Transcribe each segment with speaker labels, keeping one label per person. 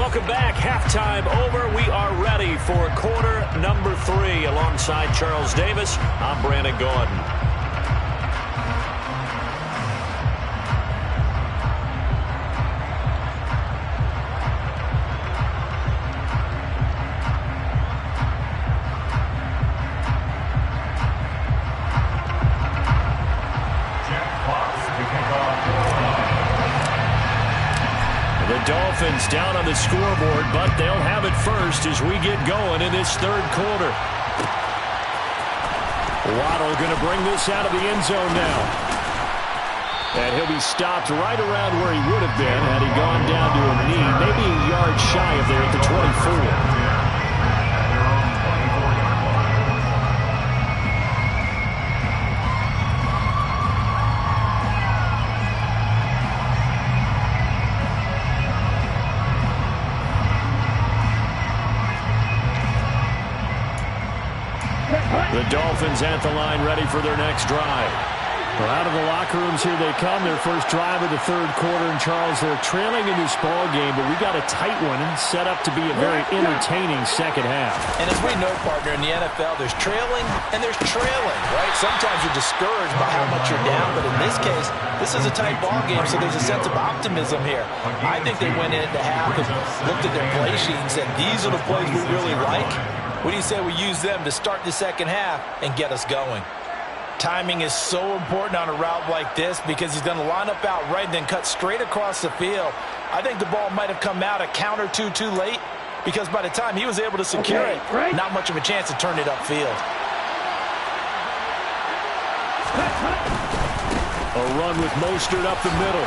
Speaker 1: Welcome back. Halftime over. We are ready for quarter number 3. Alongside Charles Davis, I'm Brandon Gordon. Dolphins down on the scoreboard, but they'll have it first as we get going in this third quarter. Waddle going to bring this out of the end zone now. And he'll be stopped right around where he would have been had he gone down to a knee, maybe a yard shy of there at the 24. The Dolphins at the line, ready for their next drive. Well, out of the locker rooms here they come. Their first drive of the third quarter. And Charles, they're trailing in this ball game, but we got a tight one set up to be a very entertaining second half.
Speaker 2: And as we know, partner, in the NFL, there's trailing and there's trailing, right? Sometimes you're discouraged by how much you're down, but in this case, this is a tight ball game, so there's a sense of optimism here. I think they went into half and looked at their play sheet and said, these are the plays we really like. What do you say we use them to start the second half and get us going? Timing is so important on a route like this because he's going to line up out right and then cut straight across the field. I think the ball might have come out a count or two too late because by the time he was able to secure it, not much of a chance to turn it upfield.
Speaker 1: A run with Mostert up the middle.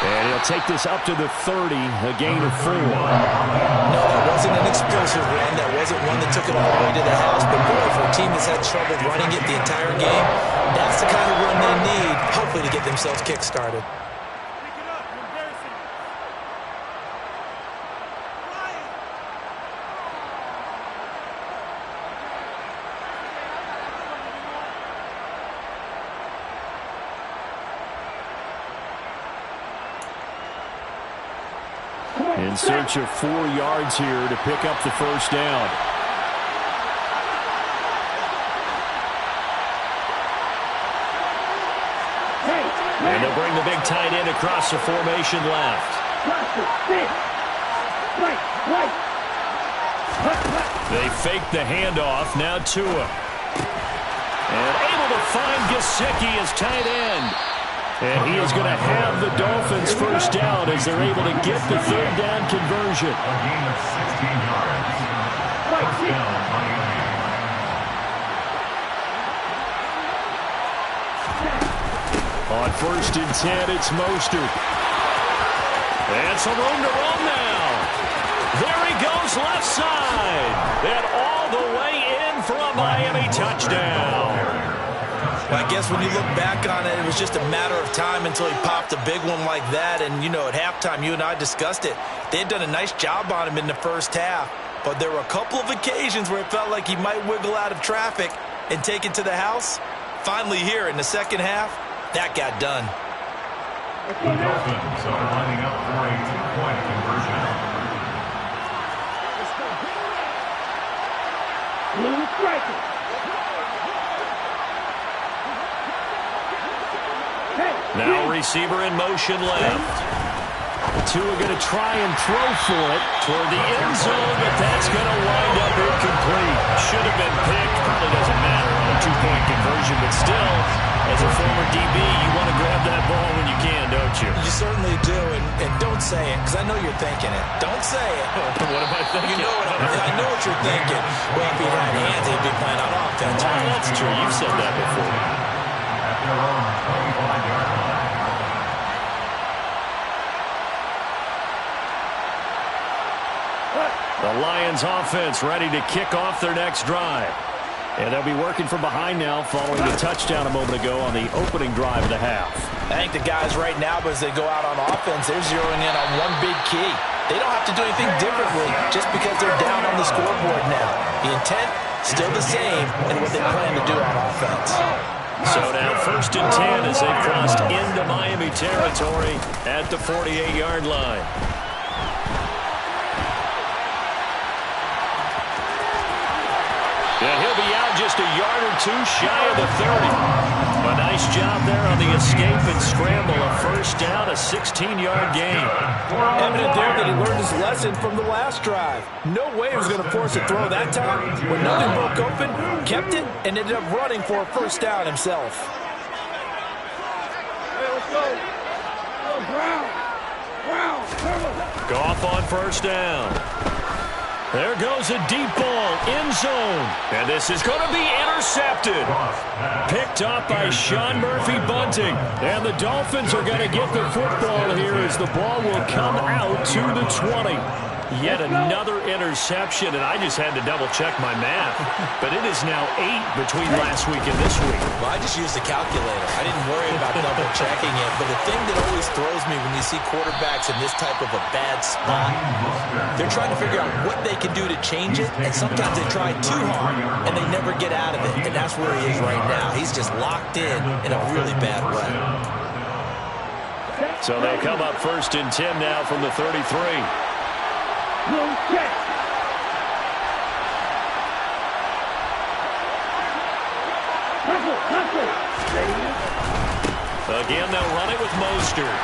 Speaker 1: And he'll take this up to the 30, a gain of 4.
Speaker 2: No, that wasn't an explosive run. That wasn't one that took it all the way to the house. But boy, for a team that's had trouble running it the entire game, that's the kind of run they need, hopefully, to get themselves kick-started.
Speaker 1: In search of 4 yards here to pick up the first down. And they'll bring the big tight end across the formation left. They fake the handoff. Now Tua. And able to find Gesicki as tight end. And he is going to have the Dolphins first down as they're able to get the third down conversion.
Speaker 3: A gain of 16 yards. First down, Miami.
Speaker 1: On 1st and 10, it's Mostert. And some room to run now. There he goes left side. And all the way in for a Miami touchdown.
Speaker 2: Well, I guess when you look back on it, it was just a matter of time until he popped a big one like that. And, you know, at halftime, you and I discussed it. They had done a nice job on him in the first half. But there were a couple of occasions where it felt like he might wiggle out of traffic and take it to the house. Finally here in the second half, that got done.
Speaker 3: The Dolphins are lining up for a 2-point conversion.
Speaker 4: Blue striker.
Speaker 1: Now receiver in motion left. Tua going to try and throw for it toward the end zone, but that's going to wind up incomplete. Should have been picked. Probably doesn't matter on a 2-point conversion, but still, as a former DB, you want to grab that ball when you can, don't you?
Speaker 2: You certainly do, and don't say it, because I know you're thinking it. Don't say it.
Speaker 1: What am I thinking?
Speaker 2: You know I know what you're thinking. Well, if he had hands, he'd be playing on offense.
Speaker 1: Well, that's true. You've said that before.
Speaker 3: At their own 25-yard line.
Speaker 1: The Lions offense ready to kick off their next drive. And they'll be working from behind now following the touchdown a moment ago on the opening drive of the half.
Speaker 2: I think the guys right now, as they go out on offense, they're zeroing in on one big key. They don't have to do anything differently just because they're down on the scoreboard now. The intent, still the same, and what they plan to do on offense.
Speaker 1: So now 1st and 10 as they've crossed into Miami territory at the 48-yard line. And he'll be out just a yard or two shy of the 30. A nice job there on the escape and scramble. A first down, a 16-yard gain.
Speaker 2: Evident there that he learned his lesson from the last drive. No way he was going to force a throw that time. When nothing broke open, kept it, and ended up running for a first down himself.
Speaker 1: Goff on first down. There goes a deep ball, end zone. And this is going to be intercepted. Picked up by Sean Murphy-Bunting. And the Dolphins are going to get the football here as the ball will come out to the 20. Yet another interception, and I just had to double-check my math. But it is now 8 between last week and this week.
Speaker 2: Well, I just used a calculator. I didn't worry about double-checking it. But the thing that always throws me when you see quarterbacks in this type of a bad spot, they're trying to figure out what they can do to change it, and sometimes they try too hard, and they never get out of it. And that's where he is right now. He's just locked in a really bad way.
Speaker 1: So they'll come up first and 10 now from the 33. Again, they'll run it with Mostert.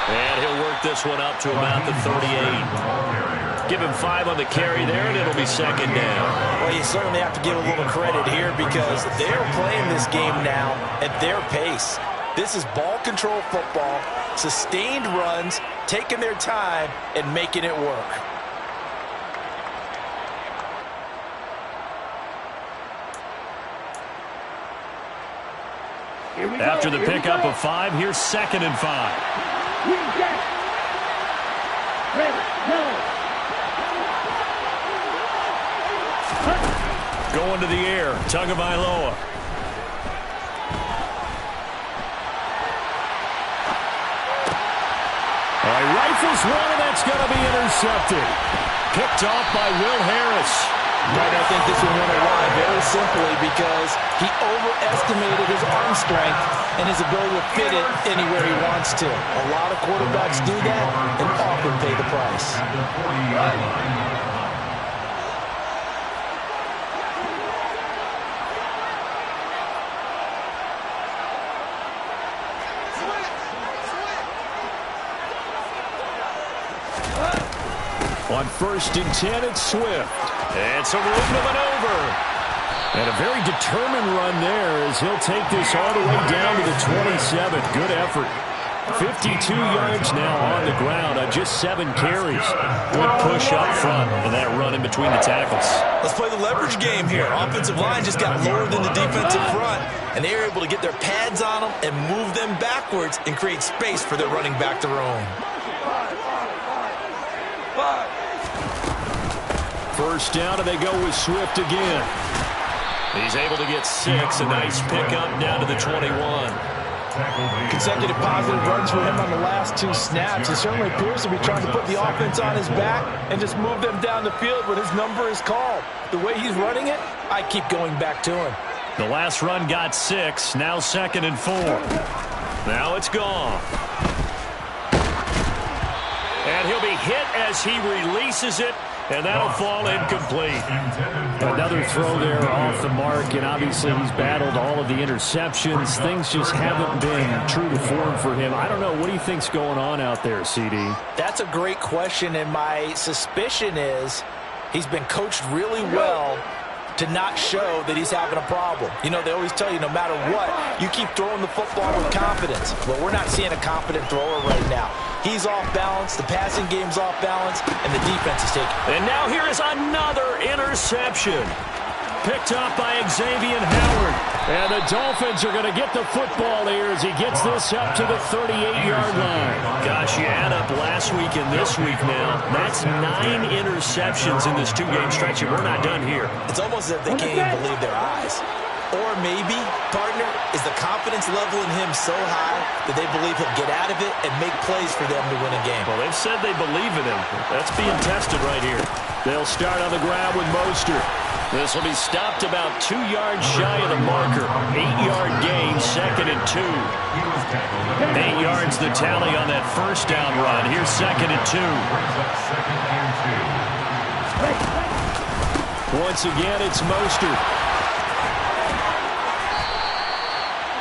Speaker 1: And he'll work this one up to about the 38. Give him 5 on the carry there, and it'll be second down.
Speaker 2: Well, you certainly have to give a little credit here because they're playing this game now at their pace. This is ball control football, sustained runs, taking their time, and making it work.
Speaker 1: After the pickup of 5, here's second and 5. Going to the air, Tagovailoa. All right, rifles one, and that's going to be intercepted. Picked off by Will Harris.
Speaker 2: Right, I think this one went awry very simply because he overestimated his arm strength and his ability to fit it anywhere he wants to. A lot of quarterbacks do that and often pay the price.
Speaker 1: On first and 10, it's Swift. And some room to maneuver. And a very determined run there as he'll take this all the way down to the 27. Good effort. 52 yards now on the ground on just 7 carries. Good push up front and that run in between the tackles.
Speaker 2: Let's play the leverage game here. Offensive line just got lower than the defensive front, and they were able to get their pads on them and move them backwards and create space for their running back to roam.
Speaker 1: First down, and they go with Swift again. He's able to get 6. A nice pickup down to the 21.
Speaker 2: Consecutive positive runs for him on the last 2 snaps. He certainly appears to be trying to put the offense on his back and just move them down the field when his number is called. The way he's running it, I keep going back to him.
Speaker 1: The last run got 6. Now second and 4. Now it's gone. And he'll be hit as he releases it. And that'll fall incomplete. Another throw there off the mark, and obviously he's battled all of the interceptions. Things just haven't been true to form for him. I don't know. What do you think's going on out there, CD?
Speaker 2: That's a great question, and my suspicion is he's been coached really well to not show that he's having a problem. You know, they always tell you no matter what, you keep throwing the football with confidence. Well, we're not seeing a confident thrower right now. He's off balance, the passing game's off balance, and the defense is taking.
Speaker 1: And now here is another interception. Picked up by Xavier Howard. And the Dolphins are going to get the football here as he gets this up to the 38-yard line. Gosh, you add up last week and this week now. That's 9 interceptions in this 2-game stretch, and we're not done here.
Speaker 2: It's almost as if they can't even believe their eyes. Or maybe, partner, is the confidence level in him so high that they believe he'll get out of it and make plays for them to win a game.
Speaker 1: Well, they've said they believe in him. That's being tested right here. They'll start on the ground with Mostert. This will be stopped about 2 yards shy of the marker. 8-yard gain, second and 2. 8 yards the tally on that first down run. Here's second and 2. Once again, it's Mostert.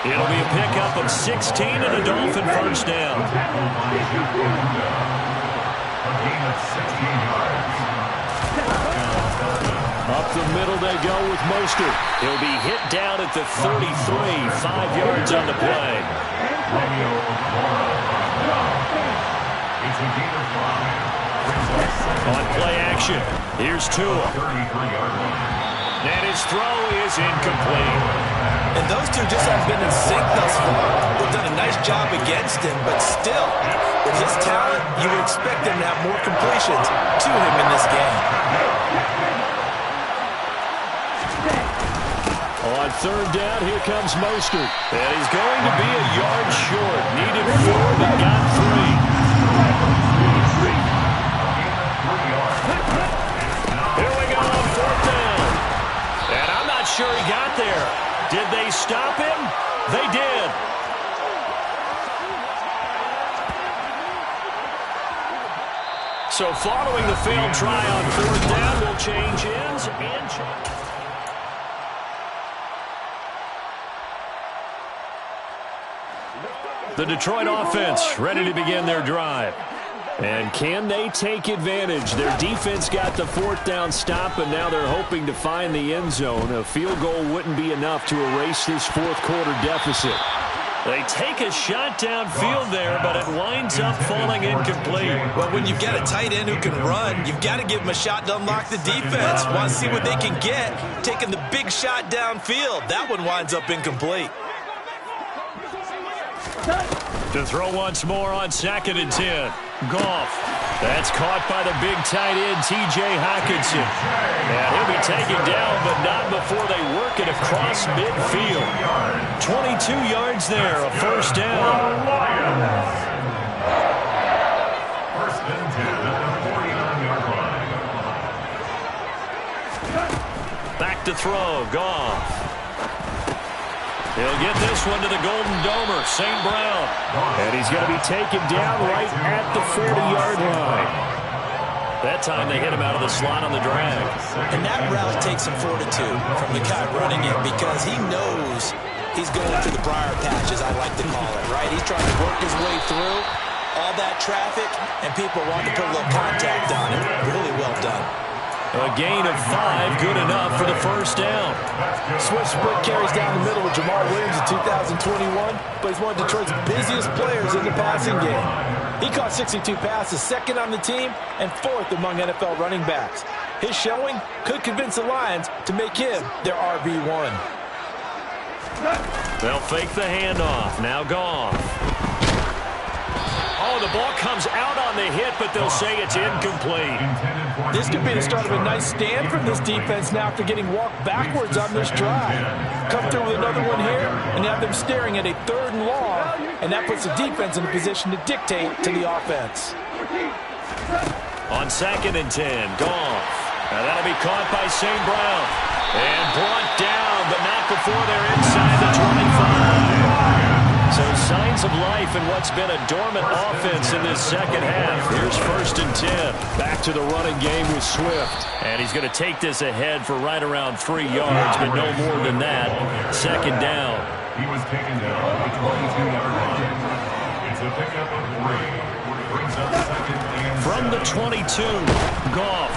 Speaker 1: It'll be a pickup of 16 and a Dolphin first down.
Speaker 3: A gain of 16 yards.
Speaker 1: Up the middle they go with Mostert. He'll be hit down at the 33, 5 yards on the play.
Speaker 3: Romeo it's a gain of 5.
Speaker 1: On play action, here's Tua.
Speaker 3: 33-yard line.
Speaker 1: And his throw is incomplete.
Speaker 2: And those two just haven't been in sync thus far. They've done a nice job against him, but still, with his talent, you would expect him to have more completions to him in this game.
Speaker 1: On third down, here comes Mostert. And he's going to be a yard short. Needed 4, but got 3. Here we go on fourth down. And I'm not sure he got there. Did they stop him? They did. So following the failed try on fourth down, we'll change ends and change. The Detroit offense ready to begin their drive. And can they take advantage? Their defense got the fourth down stop, and now they're hoping to find the end zone. A field goal wouldn't be enough to erase this fourth quarter deficit. They take a shot downfield there, but it winds up falling incomplete.
Speaker 2: Well, when you've got a tight end who can run, you've got to give him a shot to unlock the defense. Want to see what they can get, taking the big shot downfield. That one winds up incomplete.
Speaker 1: To throw once more on 2nd and 10. Goff. That's caught by the big tight end, T.J. Hockenson. And he'll be taken down, but not before they work it across midfield. 22 yards there, a first down.
Speaker 3: First and 10 at the 49-yard line.
Speaker 1: Back to throw, Goff. He'll get this one to the Golden Domer, St. Brown. And he's going to be taken down right at the 40-yard line. That time they hit him out of the slot on the drag.
Speaker 2: And that route takes some fortitude from the guy running it because he knows he's going through the briar patch, as I like to call it, right? He's trying to work his way through all that traffic, and people want to put a little contact on him. Really well done.
Speaker 1: A gain of 5, good enough for the first down.
Speaker 2: Swift split carries down the middle with Jamal Williams in 2021, but he's one of Detroit's busiest players in the passing game. He caught 62 passes, second on the team, and 4th among NFL running backs. His showing could convince the Lions to make him their RB1.
Speaker 1: They'll fake the handoff. Now Goff. Oh, the ball comes out on the hit, but they'll say it's incomplete.
Speaker 2: This could be the start of a nice stand from this defense now after getting walked backwards on this drive. Come through with another one here and have them staring at a 3rd and long, and that puts the defense in a position to dictate to the offense.
Speaker 1: On 2nd and 10, Goff. Now that'll be caught by St. Brown. And brought down, but not before they're inside the 25. So signs of life in what's been a dormant offense in this second half. Here's 1st and 10. Back to the running game with Swift. And he's going to take this ahead for right around 3 yards, but no more than that. 2nd down.
Speaker 3: He was taken down at the 22-yard line. It's a pickup of 3. Brings up 2nd and 7.
Speaker 1: From the 22, Goff.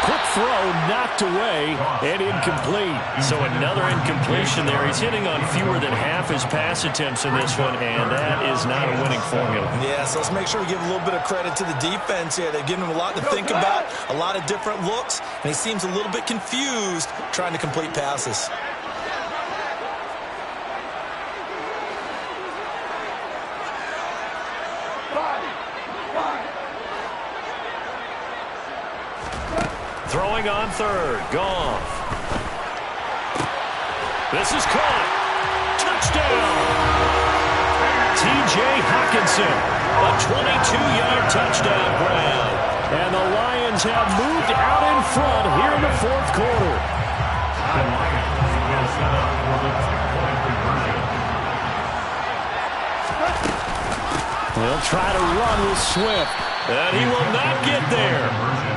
Speaker 1: Quick throw knocked away and incomplete. So another incompletion there. He's hitting on fewer than half his pass attempts in this one, and that is not a winning formula.
Speaker 2: Yeah, so let's make sure we give a little bit of credit to the defense here. They're giving him a lot to think about, a lot of different looks, and he seems a little bit confused trying to complete passes.
Speaker 1: Throwing on 3rd, Goff. This is caught. Touchdown! T.J. Hockenson, a 22-yard touchdown grab. And the Lions have moved out in front here in the 4th quarter.
Speaker 3: The Lions will set up for the 2-point conversion.
Speaker 1: They'll try to run with Swift. And he will not get there.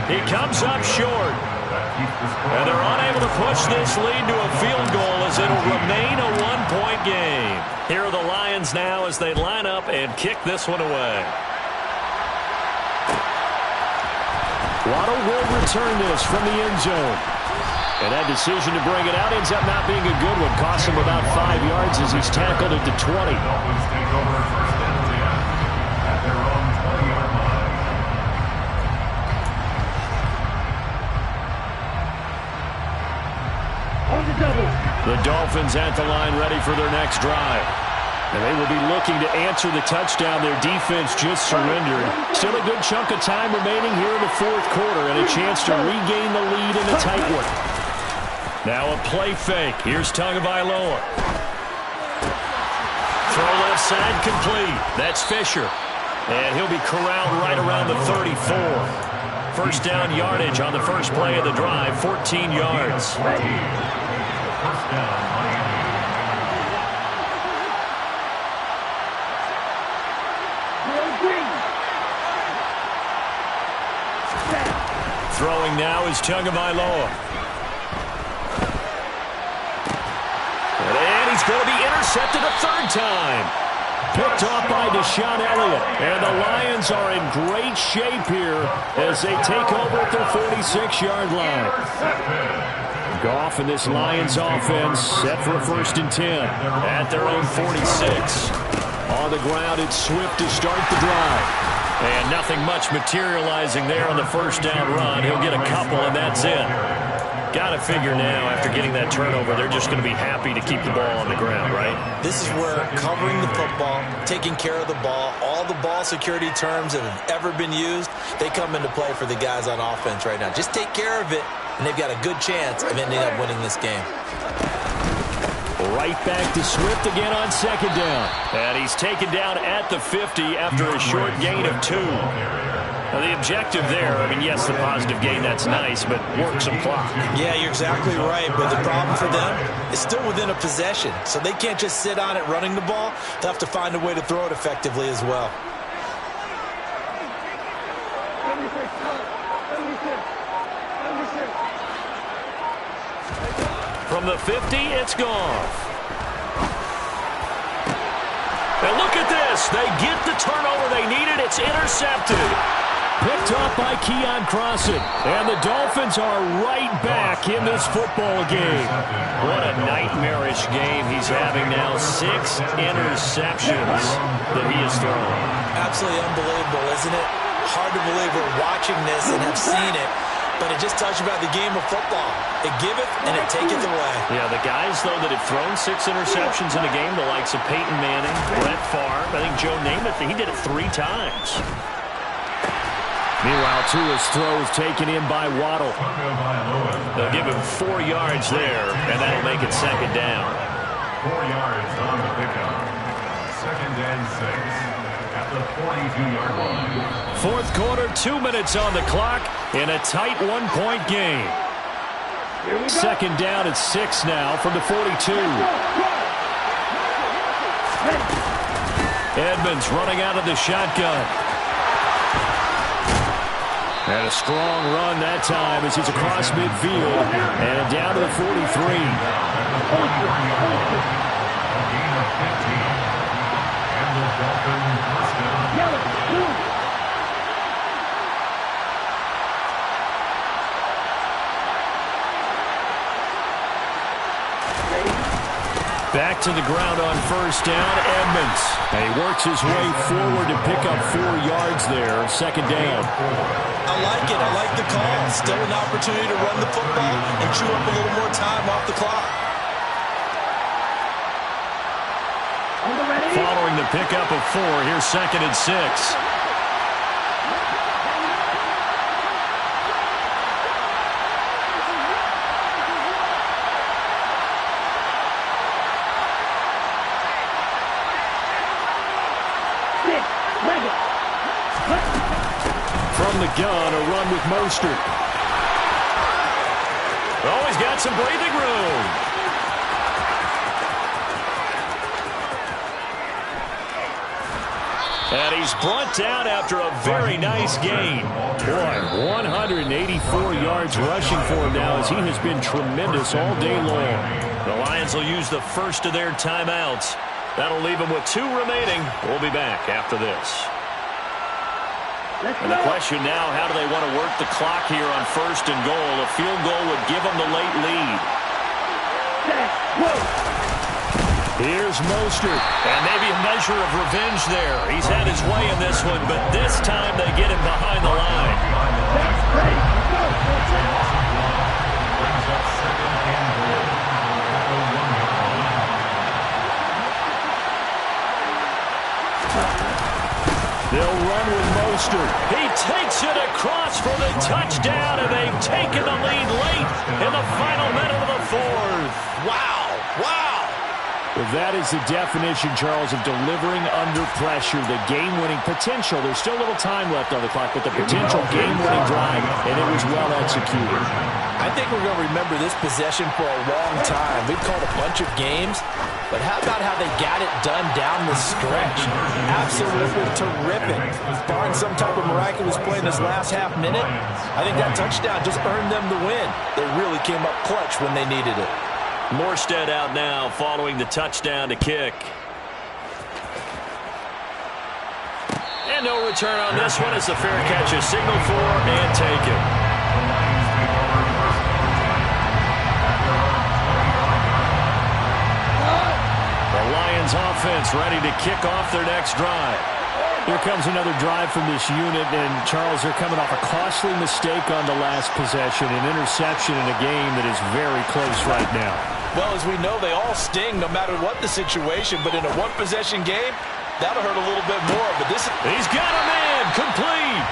Speaker 1: He comes up short. And they're unable to push this lead to a field goal as it'll remain a one-point game. Here are the Lions now as they line up and kick this one away. Waddle will return this from the end zone. And that decision to bring it out ends up not being a good one. Costs him about 5 yards as he's tackled at the 20.
Speaker 3: Dolphins take over first and 10 at their own 20-yard line.
Speaker 1: The Dolphins at the line ready for their next drive. And they will be looking to answer the touchdown their defense just surrendered. Still a good chunk of time remaining here in the fourth quarter and a chance to regain the lead in a tight one. Now a play fake. Here's Tagovailoa. Throw left side complete. That's Fisher. And he'll be corralled right around the 34. First down yardage on the first play of the drive, 14 yards.
Speaker 3: First down, Miami.
Speaker 1: Throwing now is Tagovailoa. And he's going to be intercepted a third time. Picked off by Deshaun Elliott. And the Lions are in great shape here as they take over at their 46-yard line. Goff and this Lions offense set for a first and 10 at their own 46. On the ground, it's Swift to start the drive. And nothing much materializing there on the first down run. He'll get a couple, and that's it. Got to figure now, after getting that turnover, they're just going to be happy to keep the ball on the ground, right?
Speaker 2: This is where covering the football, taking care of the ball, all the ball security terms that have ever been used, they come into play for the guys on offense right now. Just take care of it, and they've got a good chance of ending up winning this game.
Speaker 1: Right back to Swift again on second down. And he's taken down at the 50 after a short gain of 2. Now the objective there, I mean, yes, the positive gain, that's nice, but work some clock.
Speaker 2: Yeah, you're exactly right, but the problem for them is still within a possession, so they can't just sit on it running the ball. They'll have to find a way to throw it effectively as well.
Speaker 1: From the 50, it's Goff. And look at this. They get the turnover they needed. It's intercepted. Picked off by Keon Crossan. And the Dolphins are right back in this football game. What a nightmarish game he's having now. 6 interceptions that he has thrown.
Speaker 2: Absolutely unbelievable, isn't it? Hard to believe we're watching this and have seen it. But it just tells you about the game of football. It giveth and it taketh away.
Speaker 1: Yeah, the guys, though, that have thrown 6 interceptions in a game, the likes of Peyton Manning, Brett Favre, I think Joe Namath, he did it 3 times. Meanwhile, Tua's throw is taken in by Waddle. They'll give him 4 yards there, and that'll make it second down.
Speaker 3: 4 yards on the pickup. Second and 6 at the 42-yard line.
Speaker 1: Fourth quarter, 2 minutes on the clock in a tight 1-point game. Second down at 6 now from the 42. Edmonds running out of the shotgun. And a strong run that time as he's across midfield and down to the 43. Back to the ground on first down, Edmonds. And he works his way forward to pick up 4 yards there, second down.
Speaker 2: I like it. I like the call. Still an opportunity to run the football and chew up a little more time off the clock.
Speaker 1: Following the pickup of 4, here's second and 6. From the gun, a run with Mostert. Oh, he's got some breathing room. And he he's brought down after a very nice gain. Boy, 184 yards rushing for him now as he has been tremendous all day long. The Lions will use the first of their timeouts. That'll leave them with 2 remaining. We'll be back after this. And the question now, how do they want to work the clock here on 1st and goal? A field goal would give them the late lead. Here's Mostert, and maybe a measure of revenge there. He's had his way in this one, but this time they get him behind the line. They'll run with Mostert. He takes it across for the touchdown, and they've taken the lead late in the final minute of the 4th.
Speaker 2: Wow, wow.
Speaker 1: Well, that is the definition, Charles, of delivering under pressure. The game-winning potential. There's still a little time left on the clock, but the potential game-winning drive, and it was well executed.
Speaker 2: I think we're going to remember this possession for a long time. We've called a bunch of games, but how about how they got it done down the stretch? Absolutely terrific. Barring some type of miraculous play in this last half minute, I think that touchdown just earned them the win. They really came up clutch when they needed it.
Speaker 1: Morstead out now following the touchdown to kick. And no return on this one as the fair catch is signaled for and taken. The Lions offense ready to kick off their next drive. Here comes another drive from this unit, and Charles, they're coming off a costly mistake on the last possession, an interception in a game that is very close right now.
Speaker 2: Well, as we know, they all sting no matter what the situation, but in a one-possession game, that'll hurt a little bit more. But this is...
Speaker 1: He's got a man, complete!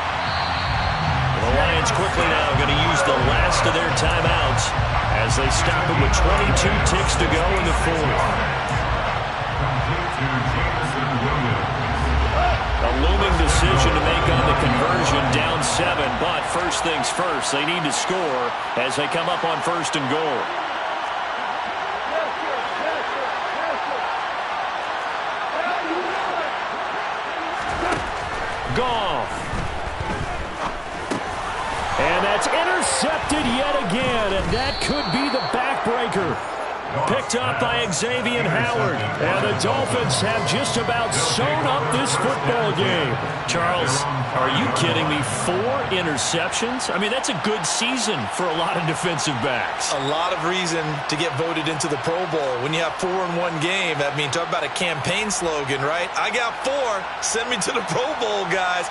Speaker 1: The Lions quickly now going to use the last of their timeouts as they stop it with 22 ticks to go in the 4th. A looming decision to make on the conversion, down 7, but first things first, they need to score as they come up on 1st and goal. Goff. And that's intercepted yet again, and that could be the backbreaker. Picked up by Xavier Howard. And the Dolphins have just about sewn up this football game. Charles, are you kidding me? 4 interceptions? I mean, that's a good season for a lot of defensive backs.
Speaker 2: A lot of reason to get voted into the Pro Bowl. When you have 4 in one game, I mean, talk about a campaign slogan, right? I got 4. Send me to the Pro Bowl, guys.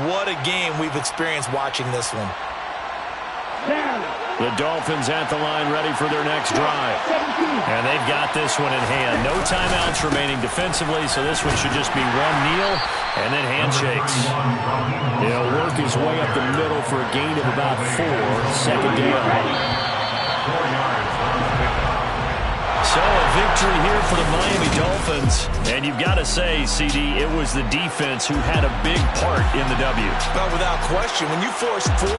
Speaker 2: What a game we've experienced watching this one.
Speaker 1: The Dolphins at the line ready for their next drive. And they've got this one in hand. No timeouts remaining defensively, so this one should just be one kneel and then handshakes. He'll work his way up the middle for a gain of about 4. Second down. So a victory here for the Miami Dolphins. And you've got to say, CD, it was the defense who had a big part in the W.
Speaker 2: But without question, when you force 4